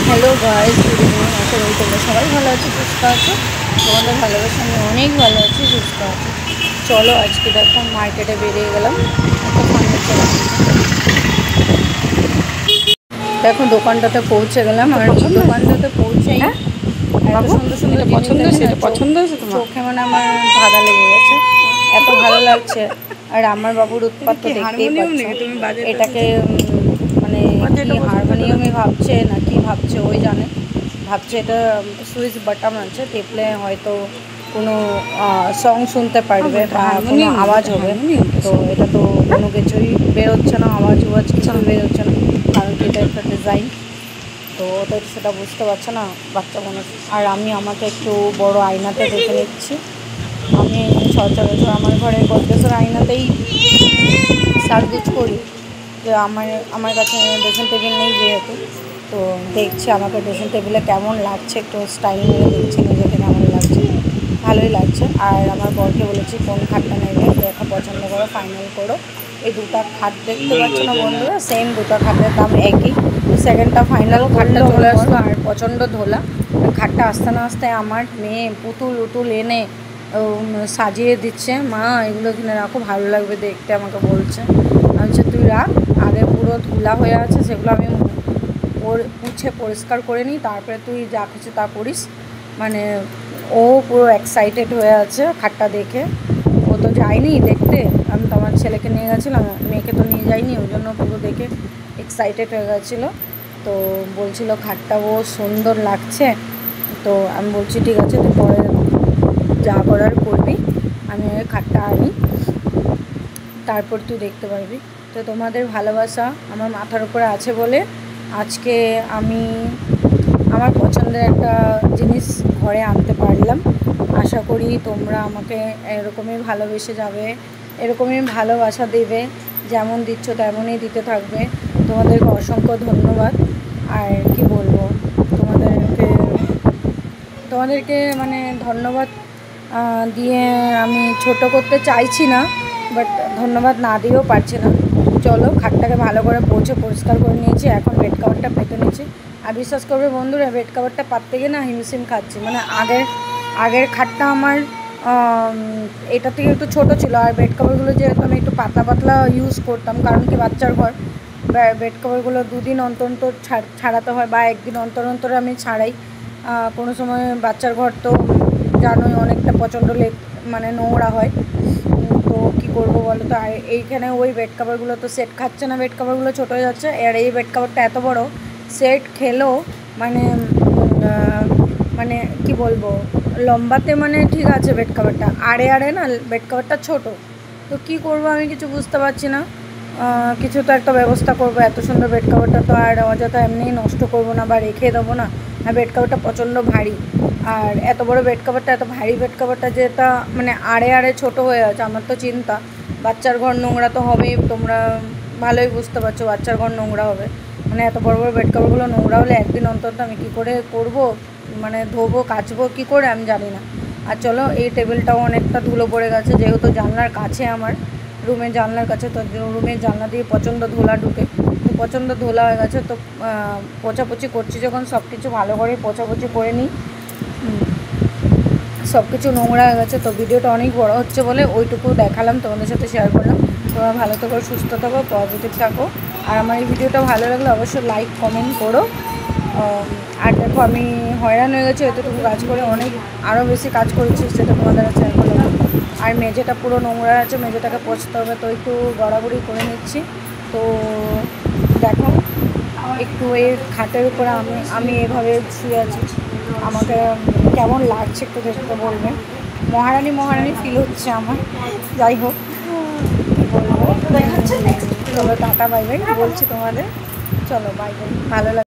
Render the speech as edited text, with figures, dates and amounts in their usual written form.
Hello guys, good evening. আশা করি তোমরা সবাই ভালো আছো, সুস্থ আছো। তোমাদের ভালোবাসা আমি অনেক ভালো আছি, সুস্থ আছি। চলো আজকে দেখো মার্কেটে বেরিয়ে গেলাম একটা ফার্নিচার আনতে। দেখো দোকানটাতে পৌঁছে গেলাম, আর দোকানটাতে পৌঁছেই এত সুন্দর সুন্দর পছন্দ হয়েছে, পছন্দ হয়েছে তোমার? চোখে মানে আমার ধাঁধা লেগে গেছে, এত ভালো লাগছে। আর আমার বাবুর উৎপাত তো দেখতেই পাচ্ছ। এটাকে মানে কি হারমোনিয়ামে ভাবছে না কি ভাবছে ওই জানে। ভাবছে এটা সুইচ বাটন আছে, টিপলে হয়তো কোনো সং শুনতে পারবে বা কোনো আওয়াজ হবে। তো এটা তো কোনো কিছুই বেরোচ্ছে না, আওয়াজ কিছু বেরোচ্ছে না, কারণ এটা একটা ডিজাইন। তো ওটা সেটা বুঝতে পারছে না বাচ্চা মানুষ। আর আমি আমাকে একটু বড় আয়নাতে দেখে নিচ্ছি। আমি সচরাচর আমার ঘরে গদ্রেজের আয়নাতেই সাজগুজ করি, যে আমার কাছে ড্রেসিং টেবিল নেই যেহেতু। তো দেখছি আমাকে ড্রেসিং টেবিলে কেমন লাগছে, একটু স্টাইল নিয়ে দেখছি নিজেকে কেমন লাগছে। ভালোই লাগছে। আর আমার বরকে বলেছি কোন খাটটা নেবে, দেখা পছন্দ করো, ফাইনাল করো। এই দুটা খাট দেখতে পাচ্ছ না বন্ধুরা, সেম দুটা খাটের দাম একই। সেকেন্ডটা ফাইনাল খাটটা চলে আসলো, আর প্রচণ্ড ধোলা। খাটটা আস্তে না আস্তে আমার মেয়ে পুতুল উতুল এনে সাজিয়ে দিচ্ছে। মা এগুলো কিনে রাখো, ভালো লাগবে দেখতে, আমাকে বলছে। আচ্ছা তুই রাখ, আগে পুরো ধুলা হয়ে আছে সেগুলো আমি মুছে পরিষ্কার করে নিই, তারপরে তুই যা কিছু তা করিস। মানে ও পুরো এক্সাইটেড হয়ে আছে খাটটা দেখে। ও তো যায়নি দেখতে, আমি তো আমার ছেলেকে নিয়ে গেছিলাম, মেয়েকে তো নিয়ে যাইনি, ওই জন্য পুরো দেখে এক্সাইটেড হয়ে গেছিলো। তো বলছিল খাটটা ও সুন্দর লাগছে। তো আমি বলছি ঠিক আছে, তুই পরে যা করার করবি, আমি খাটটা আনি, তারপর তুই দেখতে পারবি। তো তোমাদের ভালোবাসা আমার মাথার উপরে আছে বলে আজকে আমি আমার পছন্দের একটা জিনিস ঘরে আনতে পারলাম। আশা করি তোমরা আমাকে এরকমই ভালোবেসে যাবে, এরকমই ভালোবাসা দেবে, যেমন দিচ্ছ তেমনই দিতে থাকবে। তোমাদেরকে অসংখ্য ধন্যবাদ। আর কি বলবো, তোমাদেরকে মানে ধন্যবাদ দিয়ে আমি ছোট করতে চাইছি না, বাট ধন্যবাদ না দিয়েও পারছি না। চলো খাটটাকে ভালো করে পৌঁছে পরিষ্কার করে নিয়েছি, এখন বেড কাভারটা পেতে নিয়েছি। আর বিশ্বাস করবে বন্ধুরা, বেড কাভারটা পাততে গিয়ে না হিমশিম খাচ্ছি। মানে আগের খাটটা আমার এটা থেকে একটু ছোট ছিল, আর বেড কাভারগুলো যেহেতু আমি একটু পাতলা পাতলা ইউজ করতাম, কারণ কি বাচ্চার ঘর, বেড কাভারগুলো দুদিন অন্তর অন্তর ছাড়াতে হয়, বা একদিন অন্তর অন্তর আমি ছাড়াই। কোনো সময় বাচ্চার ঘর তো জানোই অনেকটা প্রচণ্ড মানে নোংরা হয়। তো কী করবো বলো তো। আর এইখানে ওই বেড কাভারগুলো তো সেট খাচ্ছে না, বেড কাভারগুলো ছোটো হয়ে যাচ্ছে। আর এই বেড কাভারটা এত বড়, সেট খেলেও মানে মানে কি বলবো, লম্বাতে মানে ঠিক আছে বেড কাভারটা, আড়ে না বেড কাভারটা ছোটো। তো কী করবো আমি কিছু বুঝতে পারছি না। কিছু তো একটা ব্যবস্থা করবো, এত সুন্দর বেড কাভারটা তো আর অযথা এমনি নষ্ট করবো না বা রেখে দেবো না। আর বেড কাভারটা প্রচণ্ড ভারী, আর এত বড় বেড কাভারটা, এত ভারী বেড কাভারটা যেটা মানে আড়ে ছোটো হয়ে আছে, আমার তো চিন্তা বাচ্চার ঘর নোংরা তো হবেই। তোমরা ভালোই বুঝতে পারছো বাচ্চার ঘর নোংরা হবে। মানে এত বড় বড় বেড কাভারগুলো নোংরা হলে একদিন অন্তর আমি কী করে করবো, মানে ধোবো কাচবো কী করে আমি জানি না। আর চলো, এই টেবিলটাও অনেকটা ধুলো পড়ে গেছে, যেহেতু জানলার কাছে আমার রুমের জানলার কাছে, তো রুমের জানলা দিয়ে প্রচণ্ড ধুলা ঢুকে, তো প্রচণ্ড ধুলা হয়ে গেছে। তো পোছাপুছি করছি যখন সব কিছু ভালো করে পোছাপুছি করে নিই, সব কিছু নোংরা হয়ে গেছে। তো ভিডিওটা অনেক বড় হচ্ছে বলে ওইটুকু দেখালাম, তোমাদের সাথে শেয়ার করলাম। তোমরা ভালো থাকো, সুস্থ থাকো, পজিটিভ থাকো। আর আমার এই ভিডিওটা ভালো লাগলে অবশ্যই লাইক কমেন্ট করো। আর দেখো আমি হয়রান হয়ে গেছি এতটুকু কাজ করে, অনেক আরও বেশি কাজ করেছি, সেটা তোমাদের শেয়ার করলাম। আর মেঝেটা পুরো নোংরা আছে, মেঝেটাকে পোছতে হবে, তো একটু গড়াগড়ি করে নিচ্ছি। তো দেখো একটু এই খাটের উপরে আমি এভাবে শুয়ে আছি, আমাকে কেমন লাগছে একটু দেখতে বলবেন। মহারানী ফিল হচ্ছে আমার। যাই হোক, কী বলবো, চলো টাটা বাই বাই বলছি তোমাদের। চলো বাই বাই, ভালো লাগে।